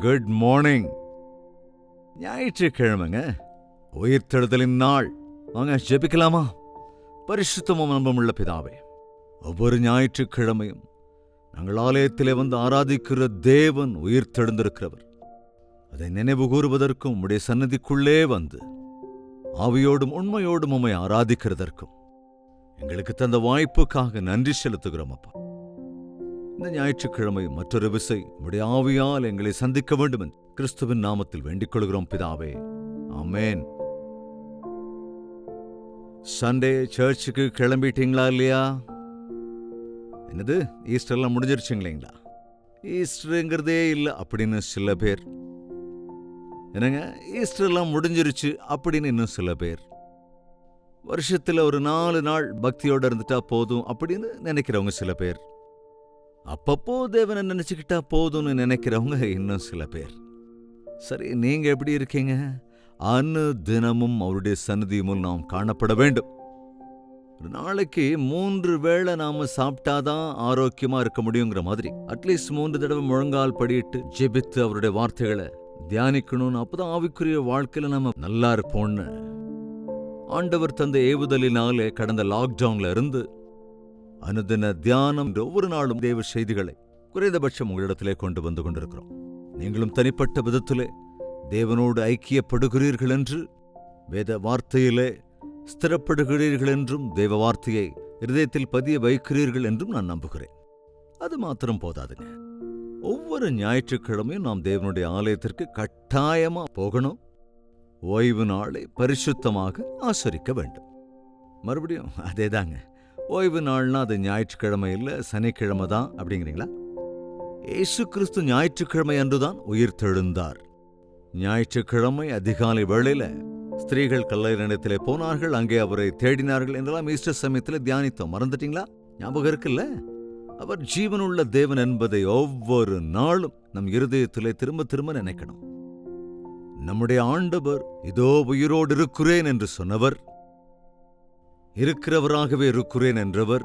Good morning. ஞாயிற்றுக்கிழமைங்க, உயிர்த்தெழுதலின் நாள். வாங்க ஜெபிக்கலாமா? பரிசுத்தமும் அன்புமுள்ள பிதாவே, ஒவ்வொரு ஞாயிற்றுக்கிழமையும் நாங்கள் ஆலயத்திலே வந்து ஆராதிக்கிற தேவன் உயிர்த்தெழுந்திருக்கிறவர். அதை நினைவு கூறுவதற்கும் உம்முடைய சன்னதிக்குள்ளே வந்து ஆவியோடும் உண்மையோடும் உம்மை ஆராதிக்கிறதற்கும் எங்களுக்கு தந்த வாய்ப்புக்காக நன்றி செலுத்துகிறோம் அப்பா. இந்த ஞாயிற்றுக்கிழமை மற்றொரு விசை உம்முடைய ஆவியால் எங்களை சந்திக்க வேண்டும் என்று கிறிஸ்துவின் நாமத்தில் வேண்டிக் கொள்கிறோம் பிதாவே, ஆமேன். சண்டே சர்ச்சுக்கு கிளம்பிட்டீங்களா இல்லையா? என்னது, ஈஸ்டர்லாம் முடிஞ்சிருச்சுங்களா? ஈஸ்டருங்கிறதே இல்லை அப்படின்னு சில பேர். என்னங்க, ஈஸ்டர்லாம் முடிஞ்சிருச்சு அப்படின்னு இன்னும் சில பேர். வருஷத்துல ஒரு 4 நாள் பக்தியோடு இருந்துட்டா போதும் அப்படின்னு நினைக்கிறவங்க சில பேர். அப்பப்போ தேவனை நினைச்சுக்கிட்டா போதும்னு நினைக்கிறவங்க இன்னும் சில பேர். சரி, நீங்க எப்படி இருக்கீங்க? தினமும் அவருடைய சந்நிதி முன் நாம் காணப்பட வேண்டும். ஒரு நாளைக்கு 3 வேளை நாம சாப்பிட்டாதான் ஆரோக்கியமா இருக்க முடியுங்கிற மாதிரி அட்லீஸ்ட் 3 தடவை முழங்கால் படியிட்டு ஜெபித்து அவருடைய வார்த்தைகளை தியானிக்கணும்னு, அப்பதான் ஆவிக்குரிய வாழ்க்கையில நம்ம நல்லா இருப்போம்னு ஆண்டவர் தந்த ஏவுதலினாலே கடந்த லாக்டவுன்ல இருந்து அனுதின தியானம் ஒவ்வொரு நாளும் தேவ செய்திகளை குறைந்தபட்சம் உங்களிடத்திலே கொண்டு வந்து கொண்டிருக்கிறோம். நீங்களும் தனிப்பட்ட விதத்திலே தேவனோடு ஐக்கியப்படுகிறீர்கள் என்று, வேத வார்த்தையிலே ஸ்திரப்படுகிறீர்கள் என்றும், தேவ வார்த்தையை இருதயத்தில் பதிய வைக்கிறீர்கள் என்றும் நான் நம்புகிறேன். அது மாத்திரம் போதாதுங்க. ஒவ்வொரு ஞாயிற்றுக்கிழமையும் நாம் தேவனுடைய ஆலயத்திற்கு கட்டாயமா போகணும். ஓய்வு நாளை பரிசுத்தமாக ஆசரிக்க வேண்டும். மறுபடியும் அதேதாங்க, ஓய்வு நாள்னா அது ஞாயிற்றுக்கிழமை இல்லை, சனிக்கிழமை தான் அப்படிங்கிறீங்களா? இயேசு கிறிஸ்து ஞாயிற்றுக்கிழமை அன்றுதான் உயிர்த்தெழுந்தார். ஞாயிற்றுக்கிழமை அதிகாலை வேளையில ஸ்திரீகள் கல்லறை நிலையத்திலே போனார்கள், அங்கே அவரை தேடினார்கள் என்றெல்லாம் ஈஸ்டர் சமயத்தில் தியானித்தோம். மறந்துட்டீங்களா? ஞாபகம் இருக்குல்ல? அவர் ஜீவனுள்ள தேவன் என்பதை ஒவ்வொரு நாளும் நம் இருதயத்திலே திரும்ப திரும்ப நினைக்கணும். நம்முடைய ஆண்டவர் இதோ உயிரோடு இருக்கிறேன் என்று சொன்னவர், இருக்கிறவராகவே இருக்கிறேன் என்றவர்,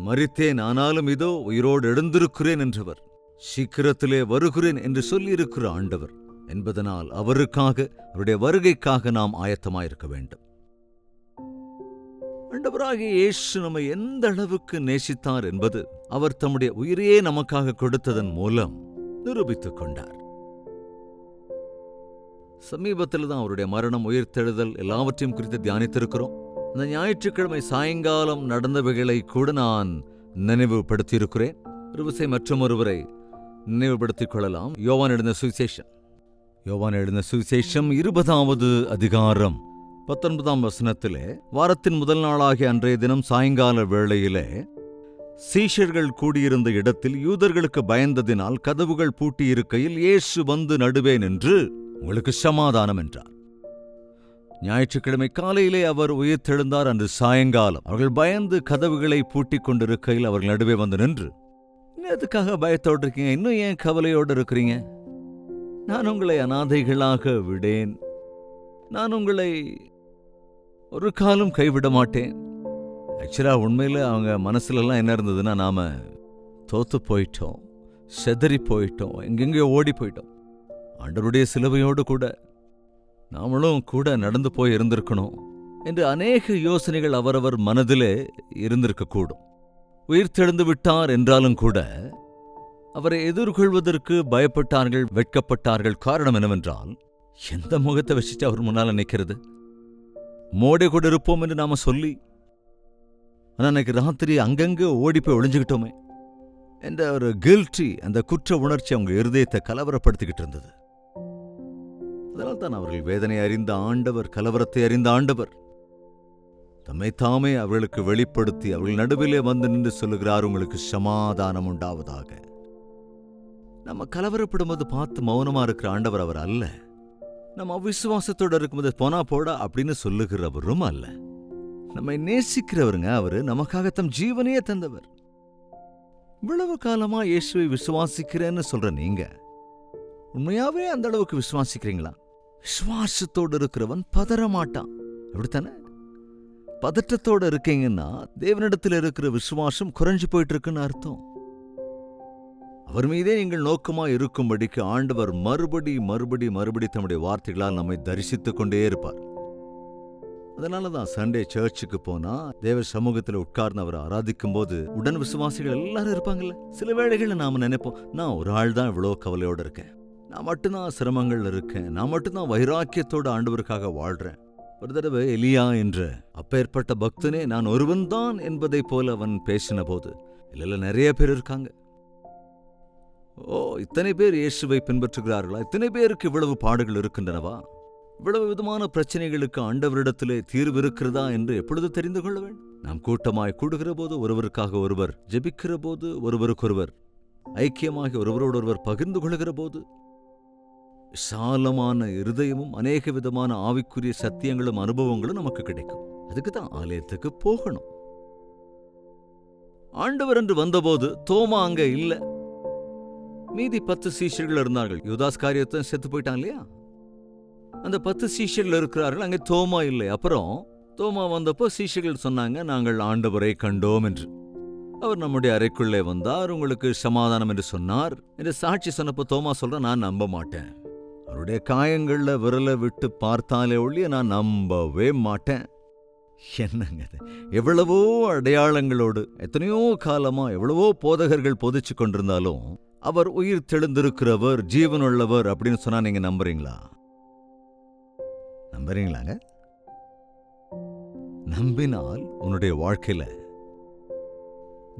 மரித்தேன் ஆனாலும் இதோ உயிரோடு எழுந்திருக்கிறேன் என்றவர், சீக்கிரத்திலே வருகிறேன் என்று சொல்லியிருக்கிற ஆண்டவர் என்பதனால் அவருக்காக, அவருடைய வருகைக்காக நாம் ஆயத்தமாயிருக்க வேண்டும். ஆண்டவராகிய இயேசு நம்மை எந்த அளவுக்கு நேசித்தார் என்பது அவர் தம்முடைய உயிரையே நமக்காக கொடுத்ததன் மூலம் நிரூபித்துக் கொண்டார். சமீபத்தில் தான் அவருடைய மரணம், உயிர்த்தெழுதல் எல்லாவற்றையும் குறித்து தியானித்திருக்கிறோம். இந்த ஞாயிற்றுக்கிழமை சாயங்காலம் நடந்தவைகளை கூட நான் நினைவுபடுத்தியிருக்கிறேன். ஒரு விசை மற்றொருவரை நினைவுபடுத்திக் கொள்ளலாம். யோவான் எழுதின சுவிசேஷம் 20வது அதிகாரம் 19ஆம் வசனத்திலே, வாரத்தின் முதல் நாளாகிய அன்றைய தினம் சாயங்கால வேளையிலே சீஷர்கள் கூடியிருந்த இடத்தில் யூதர்களுக்கு பயந்ததினால் கதவுகள் பூட்டியிருக்கையில் இயேசு வந்து நடுவே நின்று, உங்களுக்கு சமாதானம் என்றார். ஞாயிற்றுக்கிழமை காலையிலே அவர் உயிர்த்தெழுந்தார். அன்று சாயங்காலம் அவர்கள் பயந்து கதவுகளை பூட்டிக் கொண்டிருக்கையில் அவர்கள் நடுவே வந்து நின்று, எதுக்காக பயத்தோடு இருக்கீங்க? இன்னும் ஏன் கவலையோடு இருக்கிறீங்க? நான் உங்களை அநாதைகளாக விடேன். நான் உங்களை ஒரு காலம் கைவிட மாட்டேன். ஆக்சுவலா உண்மையில அவங்க மனசுலலாம் என்ன இருந்ததுன்னா, நாம தோத்து போயிட்டோம், செதறி போயிட்டோம், எங்கெங்கயோ ஓடி போயிட்டோம். ஆண்டவருடைய சிலுவையோடு கூட நாமளும் கூட நடந்து போய் இருந்திருக்கணும் என்று அநேக யோசனைகள் அவரவர் மனதிலே இருந்திருக்கக்கூடும். உயிர்த்தெழுந்து விட்டார் என்றாலும் கூட அவரை எதிர்கொள்வதற்கு பயப்பட்டார்கள், வெட்கப்பட்டார்கள். காரணம் என்னவென்றால், எந்த முகத்தை வச்சுட்டு அவர் முன்னால நிற்கிறது? மோடி கூட இருப்போம் என்று நாம சொல்லி, ஆனா அன்னைக்கு ராத்திரி அங்கங்க ஓடி போய் ஒளிஞ்சுக்கிட்டோமே என்ற ஒரு கில்ட்டி, அந்த குற்ற உணர்ச்சி அவங்க இருதயத்தை கலவரப்படுத்திக்கிட்டு இருந்தது. அதனால் தான் அவர்கள் வேதனை அறிந்த ஆண்டவர், கலவரத்தை அறிந்த ஆண்டவர் தம்மை தாமே அவர்களுக்கு வெளிப்படுத்தி அவர்கள் நடுவிலே வந்து நின்று சொல்லுகிறார், உங்களுக்கு சமாதானம் உண்டாவதாக. நம்ம கலவரப்படும்போது பார்த்து மௌனமா இருக்கிற ஆண்டவர் அவர் அல்ல. நம்ம அவிசுவாசத்தோடு இருக்கும்போது போனா போடா அப்படின்னு சொல்லுகிறவரும் அல்ல. நம்மை நேசிக்கிறவருங்க. அவரு நமக்காக தம் ஜீவனையே தந்தவர். இவ்வளவு காலமா இயேசுவை விசுவாசிக்கிறேன்னு சொல்ற நீங்க உண்மையாவே அந்த அளவுக்கு விசுவாசிக்கிறீங்களா? விசுவாசத்தோடு இருக்கிறவன் பதற மாட்டான், அப்படித்தானே? பதற்றத்தோடு இருக்கீங்கன்னா தேவனிடத்தில் இருக்கிற விசுவாசம் குறைஞ்சு போயிட்டு இருக்குன்னு அர்த்தம். அவர் மீதே நீங்கள் நோக்கமாய் இருக்கும்படிக்கு ஆண்டவர் மறுபடி தம்முடைய வார்த்தைகளால் நம்மை தரிசித்துக் கொண்டே இருப்பார். அதனாலதான் சண்டே சர்ச்சுக்கு போனா தேவ சமூகத்தில் உட்கார்ந்து அவரை ஆராதிக்கும் போது உடன் விசுவாசிகள் எல்லாரும் இருப்பாங்கல்ல. சில வேளைகள்ல நாம நினைப்போம், நான் ஒரு ஆள் தான் இவ்வளோ கவலையோடு இருக்கேன், நான் மட்டும்தான் சிரமங்கள் இருக்கேன், நான் மட்டும்தான் வைராக்கியத்தோடு ஆண்டவருக்காக வாழ்றேன். ஒரு தடவை எலியா என்ற அப்பேற்பட்ட பக்தனே நான் ஒருவன் தான் என்பதை போல அவன் பேசின போது, இல்ல நிறைய பேர் இருக்காங்க, இத்தனை பேர் இயேசுவை பின்பற்றுகிறார்களா, இத்தனை பேருக்கு இவ்வளவு பாடுகள் இருக்கின்றனவா, இவ்வளவு விதமான பிரச்சனைகளுக்கு ஆண்டவரிடத்திலே தீர்வு இருக்கிறதா என்று எப்பொழுது தெரிந்து கொள்ள வேண்டும்? நாம் கூட்டமாய் கூடுகிற போது, ஒருவருக்காக ஒருவர் ஜெபிக்கிற போது, ஒருவருக்கொருவர் ஐக்கியமாகி ஒருவரோடொருவர் பகிர்ந்து கொள்கிற போது, விசாலமான இருதயமும் அநேக விதமான ஆவிக்குரிய சத்தியங்களும் அனுபவங்களும் நமக்கு கிடைக்கும். அதுக்கு தான் ஆலயத்துக்கு போகணும். ஆண்டவர் என்று வந்தபோது தோமா அங்க இல்ல. மீதி 10 சீஷர்கள் இருந்தார்கள். யூதாஸ் காரியத்தை செத்து போயிட்டான் இல்லையா? அந்த 10 சீஷர்கள் இருக்கிறார்கள், அங்கே தோமா இல்லை. அப்புறம் தோமா வந்தப்போ சீஷர்கள் சொன்னாங்க, நாங்கள் ஆண்டவரை கண்டோம் என்று. அவர் நம்முடைய அறைக்குள்ளே வந்தார், உங்களுக்கு சமாதானம் என்று சொன்னார் என்று சாட்சி சொன்னப்போ தோமா சொல்ற, நான் நம்ப மாட்டேன், அவருடைய காயங்கள்ல விரலை விட்டு பார்த்தாலே ஒழிய நான் நம்பவே மாட்டேன். என்னங்க எவ்வளவோ அடையாளங்களோடு எத்தனையோ காலமா எவ்வளவோ போதகர்கள் போதிச்சு கொண்டிருந்தாலும் அவர் உயிர் தெழுந்திருக்கிறவர், ஜீவனுள்ளவர் அப்படின்னு சொன்னா நீங்க நம்புறீங்களா? நம்புறீங்களாங்க? நம்பினால் உன்னுடைய வாழ்க்கையில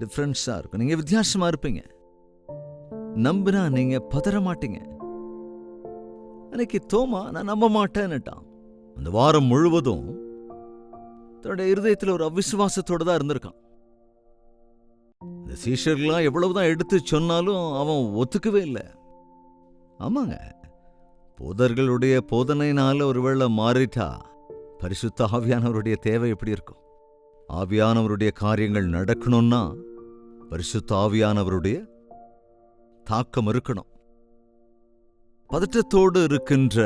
டிஃபரன்ஸா இருக்கும், நீங்க வித்தியாசமா இருப்பீங்க. நம்பினா நீங்க பதற மாட்டீங்க. அன்னைக்கு தோமா நான் நம்ப மாட்டேன்னுட்டான். அந்த வாரம் முழுவதும் தன்னுடைய இருதயத்தில் ஒரு அவிசுவாசத்தோட தான் இருந்திருக்கான். இந்த சீஷர்கள்லாம் எவ்வளவுதான் எடுத்து சொன்னாலும் அவன் ஒத்துக்கவே இல்லை. ஆமாங்க, போதர்களுடைய போதனையினால ஒருவேளை மாறிட்டா பரிசுத்த ஆவியானவருடைய தேவை எப்படி இருக்கும்? ஆவியானவருடைய காரியங்கள் நடக்கணும்னா பரிசுத்த ஆவியானவருடைய தாக்கம் இருக்கணும். பதற்றத்தோடு இருக்கின்ற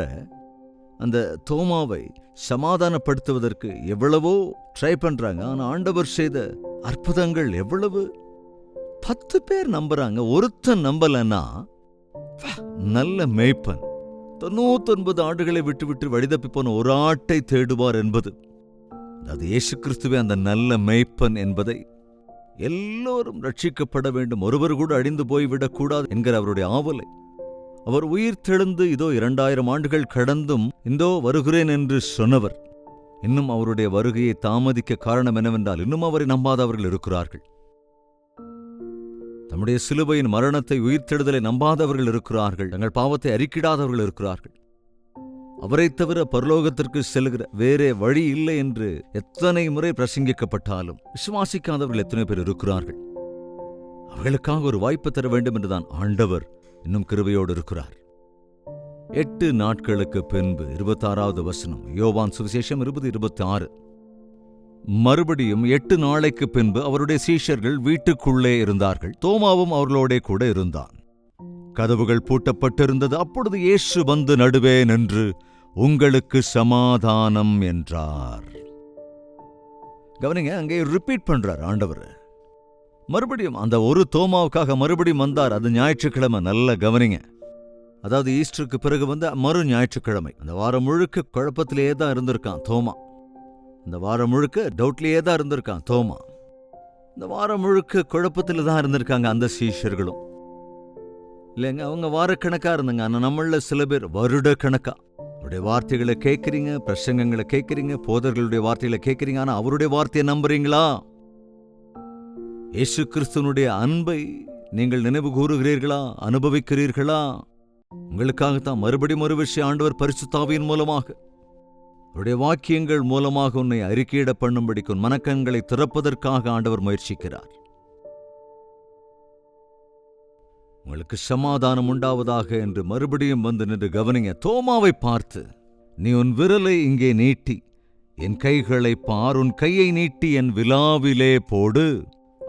அந்த தோமாவை சமாதானப்படுத்துவதற்கு எவ்வளவோ ட்ரை பண்றாங்க. ஆனா ஆண்டவர் செய்த அற்புதங்கள் எவ்வளவு! 10 பேர் நம்புறாங்க, ஒருத்தன் நம்பலன்னா நல்ல மேய்ப்பன் 99 ஆடுகளை விட்டு வழிதப்பி போன ஒரு ஆட்டை தேடுவார் என்பது, அது இயேசு கிறிஸ்துவே அந்த நல்ல மேய்ப்பன் என்பதை, எல்லோரும் ரட்சிக்கப்பட வேண்டும், ஒருவர் கூட அழிந்து போய்விடக்கூடாது என்கிற அவருடைய ஆவலை, அவர் உயிர் தெழுந்து இதோ 2000 ஆண்டுகள் கடந்தும் இந்தோ வருகிறேன் என்று சொன்னவர், இன்னும் அவருடைய வருகையை தாமதிக்க காரணம் என்னவென்றால் இன்னும் அவரை நம்பாதவர்கள் இருக்கிறார்கள். தம்முடைய சிலுவையின் மரணத்தை, உயிர்த்தெழுதலை நம்பாதவர்கள் இருக்கிறார்கள். தங்கள் பாவத்தை அறிக்கிடாதவர்கள் இருக்கிறார்கள். அவரை தவிர பரலோகத்திற்கு செல்கிற வேறே வழி இல்லை என்று எத்தனை முறை பிரசங்கிக்கப்பட்டாலும் விசுவாசிக்காதவர்கள் எத்தனை பேர் இருக்கிறார்கள். அவர்களுக்காக ஒரு வாய்ப்பு தர வேண்டும் என்றுதான் ஆண்டவர் இன்னும் கிருபையோடு இருக்கிறார். 8 நாட்களுக்கு பின்பு 26வது வசனம், யோவான் சுவிசேஷம் 20:26. மறுபடியும் 8 நாளைக்கு பின்பு அவருடைய சீஷர்கள் வீட்டுக்குள்ளே இருந்தார்கள். தோமாவும் அவர்களோட கூட இருந்தான். கதவுகள் பூட்டப்பட்டிருந்தது. அப்பொழுது இயேசு வந்து நடுவே நின்று, உங்களுக்கு சமாதானம் என்றார். கவனிங்க, அங்கே ரிப்பீட் பண்றார் ஆண்டவர். மறுபடியும் அந்த ஒரு தோமாவுக்காக மறுபடியும் வந்தார். அது ஞாயிற்றுக்கிழமை. நல்ல கவனிங்க, அதாவது ஈஸ்டருக்கு பிறகு வந்த மறு ஞாயிற்றுக்கிழமை. அந்த வாரம் முழுக்க குழப்பத்திலேயே தான் இருந்திருக்கான் தோமா. இந்த வாரம் முழுக்க டவுட்லேயே தான் இருந்திருக்கான் தோமா. இந்த வாரம் முழுக்க குழப்பத்தில் தான் இருந்திருக்காங்க அந்த சீஷர்களும். இல்லைங்க, அவங்க வாரக்கணக்கா இருந்தாங்க. ஆனால் நம்மள சில பேர் வருட கணக்கா அவருடைய வார்த்தைகளை கேட்குறீங்க, பிரசங்கங்களை கேட்குறீங்க, போதர்களுடைய வார்த்தைகளை கேட்குறீங்க, ஆனால் அவருடைய வார்த்தையை நம்புறீங்களா? இயேசு கிறிஸ்துவனுடைய அன்பை நீங்கள் நினைவு கூறுகிறீர்களா? அனுபவிக்கிறீர்களா? உங்களுக்காகத்தான் மறுபடியும் ஒரு விஷயம் ஆண்டவர் பரிசுத்த ஆவியின் மூலமாக அவருடைய வாக்கியங்கள் மூலமாக உன்னை அறிக்கையிட பண்ணும்படிக்கு உன் மனக்கண்களை திறப்பதற்காக ஆண்டவர் முயற்சிக்கிறார். உங்களுக்கு சமாதானம் உண்டாவதாக என்று மறுபடியும் வந்து நின்று கவனிங்க. தோமாவை பார்த்து, நீ உன் விரலை இங்கே நீட்டி என் கைகளை பார், உன் கையை நீட்டி என் விலாவிலே போடு,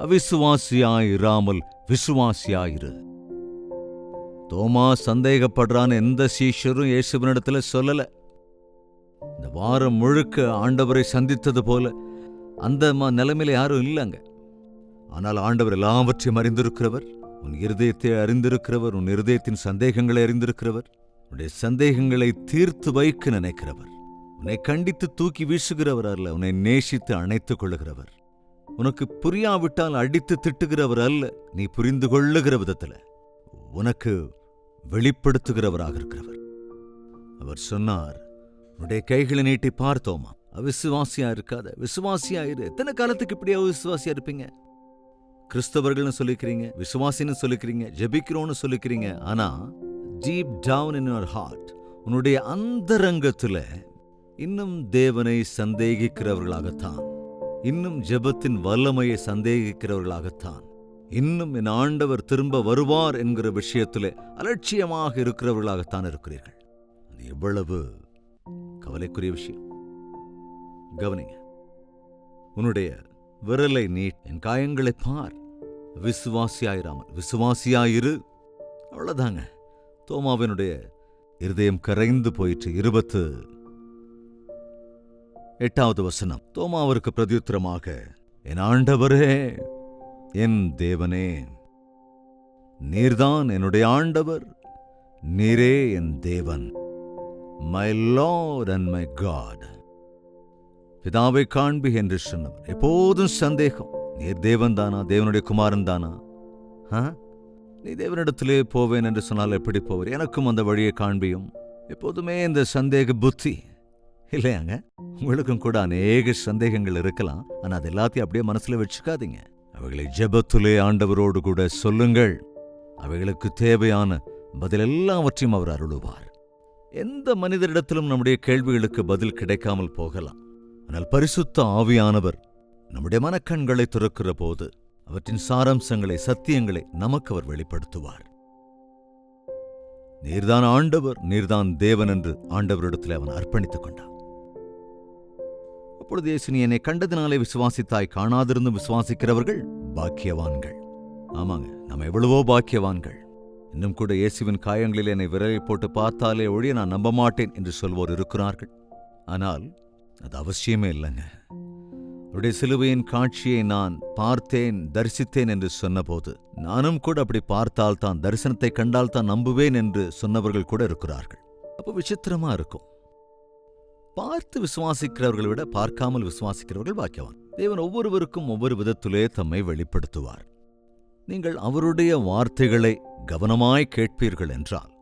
அவிசுவாசியாயிராமல் விசுவாசியாயிரு. தோமா சந்தேகப்படுறான்னு எந்த சீஷரும் இயேசுவினிடத்துல சொல்லல. இந்த வாரம் முழுக்க ஆண்டவரை சந்தித்தது போல அந்த நிலைமையில யாரும் இல்லைங்க. ஆனால் ஆண்டவர் எல்லாவற்றையும் அறிந்திருக்கிறவர். உன் இருதயத்தை அறிந்திருக்கிறவர், உன் இருதயத்தின் சந்தேகங்களை அறிந்திருக்கிறவர், உன்னுடைய சந்தேகங்களை தீர்த்து வைக்க நினைக்கிறவர், உன்னை கண்டித்து தூக்கி வீசுகிறவர் அல்ல, உன்னை நேசித்து அணைத்துக் கொள்ளுகிறவர், உனக்கு புரியாவிட்டால் அடித்து திட்டுகிறவர் அல்ல, நீ புரிந்து கொள்ளுகிற விதத்தில் உனக்கு வெளிப்படுத்துகிறவராக இருக்கிறவர். அவர் சொன்னார், உன்னுடைய கைகளை நீட்டி பார்த்தோமா, அவிசுவாசியா இருக்காத, விசுவாசியா இரு. எத்தனை காலத்துக்கு இப்படியா விசுவாசியா இருப்பீங்க? கிறிஸ்தவர்கள்னு சொல்லிக்கிறீங்க, விசுவாசின்னு சொல்லிக்கிறீங்க, ஜெபிக்கிறோன்னு சொல்லிக்கிறீங்க. ஆனா deep down in your heart, உன்னுடைய அந்தரங்கத்துல இன்னும் தேவனை சந்தேகிக்கிறவர்களாகத்தான், இன்னும் ஜெபத்தின் வல்லமையை சந்தேகிக்கிறவர்களாகத்தான், இன்னும் என் ஆண்டவர் திரும்ப வருவார் என்கிற விஷயத்திலே அலட்சியமாக இருக்கிறவர்களாகத்தான் இருக்கிறீர்கள். அது எவ்வளவு கவலைக்குரிய விஷயம். கவனிங்க, உன்னுடைய விரலை நீட், என் காயங்களை பார், விசுவாசியாயிராமல் விசுவாசியாயிரு. அவ்வளவுதாங்க. தோமாவினுடைய இருதயம் கரைந்து போயிற்று. 28வது வசனம். தோமா அவருக்கு பிரதியுத்தரமாக, என் ஆண்டவரே, என் தேவனே, நீர்தான் என்னுடைய ஆண்டவர், நீரே என் தேவன், my Lord and my God. பிதாவை காண்பி என்று சொன்னவர். எப்போதும் சந்தேகம், நீர் தேவன் தானா, தேவனுடைய குமாரன் தானா? நீ தேவனிடத்திலே போவேன் என்று சொன்னால் எப்படி போவர்? எனக்கும் அந்த வழியை காண்பியும். எப்போதுமே இந்த சந்தேக புத்தி இல்லையாங்க? உங்களுக்கும் கூட அநேக சந்தேகங்கள் இருக்கலாம். ஆனா அது எல்லாத்தையும் அப்படியே மனசுல வச்சுக்காதீங்க. அவைகளை ஜெபத்திலே ஆண்டவரோடு கூட சொல்லுங்கள். அவைகளுக்கு தேவையான பதில் எல்லாவற்றையும் அவர் அருளுவார். எந்த மனிதரிடத்திலும் நம்முடைய கேள்விகளுக்கு பதில் கிடைக்காமல் போகலாம். ஆனால் பரிசுத்த ஆவியானவர் நம்முடைய மனக்கண்களை திறக்கிற போது அவற்றின் சாராம்சங்களை, சத்தியங்களை நமக்கு அவர் வெளிப்படுத்துவார். நீர்தான் ஆண்டவர், நீர்தான் தேவன் என்று ஆண்டவரிடத்தில் அவன் அர்ப்பணித்துக் கொண்டான். அப்பொழுது இயேசு, நீ என்னை கண்டதினாலே விசுவாசித்தாய், காணாதிருந்தும் விசுவாசிக்கிறவர்கள் பாக்கியவான்கள். ஆமாங்க, நம்ம எவ்வளவோ பாக்கியவான்கள். இன்னும் கூட இயேசுவின் காயங்களில் என்னை விரலை போட்டு பார்த்தாலே ஒழிய நான் நம்ப மாட்டேன் என்று சொல்வோர் இருக்கிறார்கள். ஆனால் அது அவசியமே இல்லைங்க. அவருடைய சிலுவையின் காட்சியை நான் பார்த்தேன், தரிசித்தேன் என்று சொன்னபோது, நானும் கூட அப்படி பார்த்தால் தான், தரிசனத்தை கண்டால் தான் நம்புவேன் என்று சொன்னவர்கள் கூட இருக்கிறார்கள். அப்போ விசித்திரமா இருக்கும். பார்த்து விசுவாசிக்கிறவர்களை விட பார்க்காமல் விசுவாசிக்கிறவர்கள் பாக்கியவான். தேவன் ஒவ்வொருவருக்கும் ஒவ்வொரு விதத்திலே தம்மை வெளிப்படுத்துவார். நீங்கள் அவருடைய வார்த்தைகளை கவனமாய் கேட்பீர்கள் என்றால்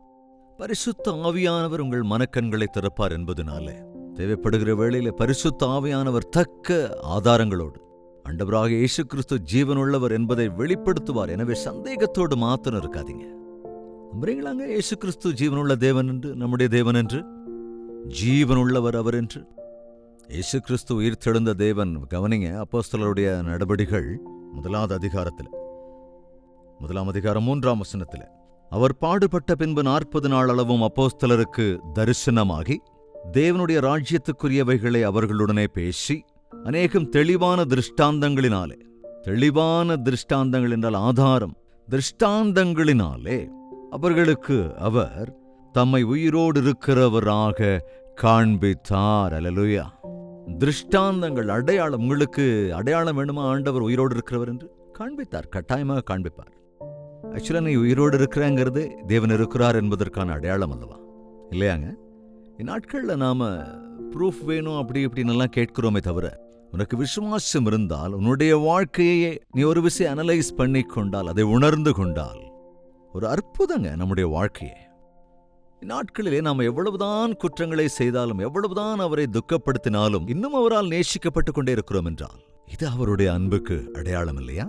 பரிசுத்த ஆவியானவர் உங்கள் மனக்கண்களை திறப்பார் என்பதனாலே தேவைப்படுகிற வேளையிலே பரிசுத்த ஆவியானவர் தக்க ஆதாரங்களோடு ஆண்டவராக இயேசு கிறிஸ்து ஜீவனுள்ளவர் என்பதை வெளிப்படுத்துவார். எனவே சந்தேகத்தோடு மாத்திரம் இருக்காதீங்க. நம்புறீங்களாங்க இயேசு கிறிஸ்து ஜீவனுள்ள தேவன் என்று, நம்முடைய தேவன் என்று, ஜீவனுள்ளவர் அவர் என்று? இயேசு கிறிஸ்து உயிர்த்தெழுந்த தேவன். கவனிங்க, அப்போஸ்தலருடைய நடபடிகள் 1வது அதிகாரத்தில் 1ஆம் அதிகாரம் 3ஆம் வசனத்தில், அவர் பாடுபட்ட பின்பு 40 நாள் அளவும் அப்போஸ்தலருக்கு தரிசனமாகி தேவனுடைய ராஜ்யத்துக்குரியவைகளை அவர்களுடனே பேசி அநேகம் தெளிவான திருஷ்டாந்தங்களினாலே, தெளிவான திருஷ்டாந்தங்கள் என்றால் ஆதாரம், திருஷ்டாந்தங்களினாலே அவர்களுக்கு அவர் தம்மை உயிரோடு இருக்கிறவராக காண்பித்தார். அல்லேலூயா. திருஷ்டாந்தங்கள், அடையாளம். உங்களுக்கு அடையாளம் வேணுமா ஆண்டவர் உயிரோடு இருக்கிறவர் என்று? காண்பித்தார், கட்டாயமாக காண்பிப்பார். ஆக்சுவலா நீ உயிரோடு இருக்கிறாங்கிறது தேவன் இருக்கிறார் என்பதற்கான அடையாளம் அல்லவா? இல்லையாங்க? இந்நாட்களில் நாம ப்ரூஃப் வேணும் அப்படி இப்படின்னெல்லாம் கேட்கிறோமே தவிர, உனக்கு விசுவாசம் இருந்தால், உன்னுடைய வாழ்க்கையே நீ ஒரு விஷயம் அனலைஸ் பண்ணி கொண்டால், அதை உணர்ந்து கொண்டால், ஒரு அற்புதங்க நம்முடைய வாழ்க்கையே. இந்நாட்களிலே நாம் எவ்வளவுதான் குற்றங்களை செய்தாலும், எவ்வளவுதான் அவரை துக்கப்படுத்தினாலும், இன்னும் அவரால் நேசிக்கப்பட்டு கொண்டே இருக்கிறோம் என்றால், இது அவருடைய அன்புக்கு அடையாளம் இல்லையா?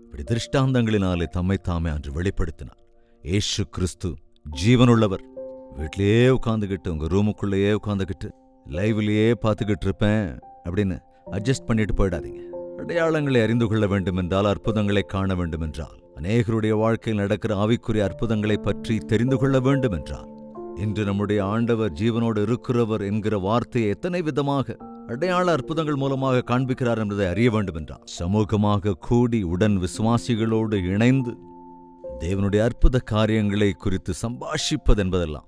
இப்படி திருஷ்டாந்தங்களினாலே தம்மை தாமே அன்று வெளிப்படுத்தினார். இயேசு கிறிஸ்து ஜீவனுள்ளவர். வீட்டிலேயே உட்காந்துக்கிட்டு, உங்க ரூமுக்குள்ளேயே உட்காந்துக்கிட்டு, லைவ்லேயே பார்த்துக்கிட்டு இருப்பேன் அப்படின்னு அட்ஜஸ்ட் பண்ணிட்டு போயிடாதீங்க. அடையாளங்களை அறிந்து கொள்ள வேண்டும் என்றால், அற்புதங்களை காண வேண்டும் என்றால், அநேகருடைய வாழ்க்கையில் நடக்கிற ஆவிக்குரிய அற்புதங்களை பற்றி தெரிந்து கொள்ள வேண்டும் என்றால், இன்று நம்முடைய ஆண்டவர் ஜீவனோடு இருக்கிறவர் என்கிற வார்த்தையை எத்தனை விதமாக அடையாள அற்புதங்கள் மூலமாக காண்பிக்கிறார் என்பதை அறிய வேண்டும் என்றால், சமூகமாக கூடி உடன் விசுவாசிகளோடு இணைந்து தேவனுடைய அற்புத காரியங்களை குறித்து சம்பாஷிப்பது என்பதெல்லாம்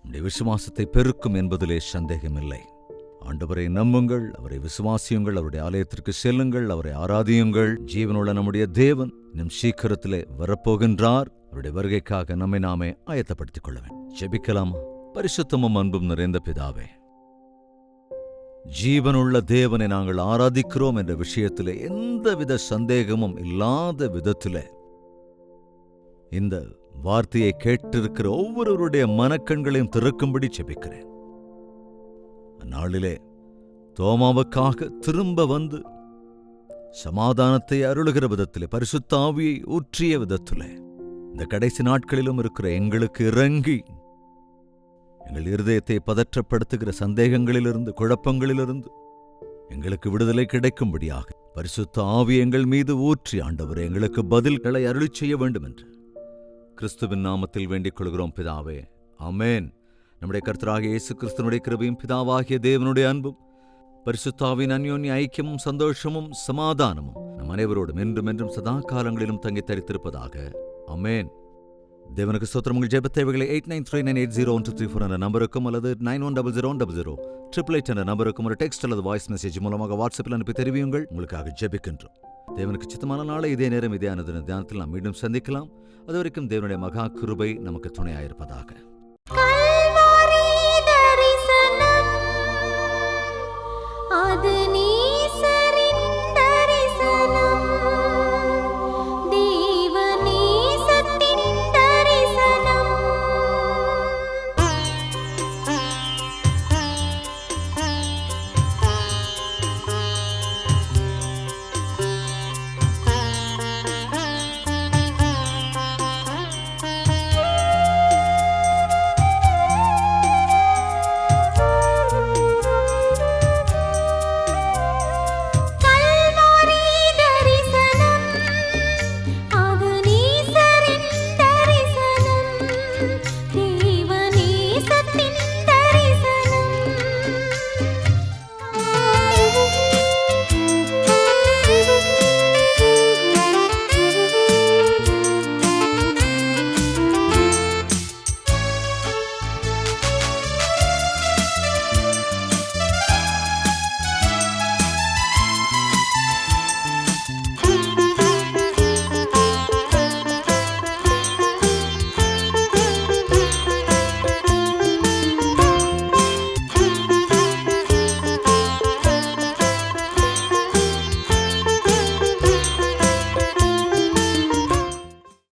நம்முடைய விசுவாசத்தை பெருக்கும் என்பதிலே சந்தேகமில்லை. ஆண்டவரை நம்புங்கள், அவரை விசுவாசியுங்கள், அவருடைய ஆலயத்திற்கு செல்லுங்கள், அவரை ஆராதியுங்கள். ஜீவனுள்ள நம்முடைய தேவன் இன்னும் சீக்கிரத்திலே வரப்போகின்றார். அவருடைய வருகைக்காக நம்மை நாமே ஆயத்தப்படுத்திக் கொள்ள வேண்டும். ஜெபிக்கலாமா? பரிசுத்தமும் அன்பும் நிறைந்த பிதாவே, ஜீவனுள்ள தேவனை நாங்கள் ஆராதிக்கிறோம் என்ற விஷயத்திலே எந்தவித சந்தேகமும் இல்லாத விதத்திலே இந்த வார்த்தையை கேட்டிருக்கிற ஒவ்வொருவருடைய மனக்கண்களையும் திறக்கும்படி ஜெபிக்கிறேன். அந்நாளிலே தோமாவுக்காக திரும்ப வந்து சமாதானத்தை அருளுகிற விதத்திலே, பரிசுத்த ஆவியை ஊற்றிய விதத்திலே இந்த கடைசி நாட்களிலும் இருக்கிற எங்களுக்கு இறங்கி எங்கள் இருதயத்தை பதற்றப்படுத்துகிற சந்தேகங்களிலிருந்து, குழப்பங்களிலிருந்து எங்களுக்கு விடுதலை கிடைக்கும்படியாக பரிசுத்த ஆவி எங்கள் மீது ஊற்றி ஆண்டவரே எங்களுக்கு பதில்களை அருளிச் செய்ய வேண்டும் என்று கிறிஸ்துவின் நாமத்தில் வேண்டிக் கொள்கிறோம் பிதாவே, ஆமென். நம்முடைய கர்த்தராகிய இயேசு கிறிஸ்துவினுடைய கிருபையும் பிதாவாகிய தேவனுடைய அன்பும் பரிசுத்த ஆவியின் அந்யோன்ய ஐக்கியமும் சந்தோஷமும் சமாதானமும் நம் அனைவரோடும் என்றும் என்றும் சதா காலங்களிலும் தங்கி தரித்திருப்பதாக, ஆமென். தேவனுக்கு ஸ்தோத்திரம். உங்கள் ஜெப தேவைகளை 8939801234 என்ற நம்பருக்கும் அல்லது 91000088 என்ற நம்பருக்கும் ஒரு டெக்ஸ்ட் அல்லது வாய்ஸ் மெசேஜ் மூலமாக வாட்ஸ்அப்பில் அனுப்பி தெரிவியுங்கள். உங்களுக்காக ஜெபிக்கின்றோம். தேவனுக்கு சித்தமான நாளை இதே நேரம் இதே அனுதின தியானத்தில் நாம் மீண்டும் சந்திக்கலாம். அதுவரைக்கும் தேவனுடைய மகா கிருபை நமக்கு துணையாயிருப்பதாக.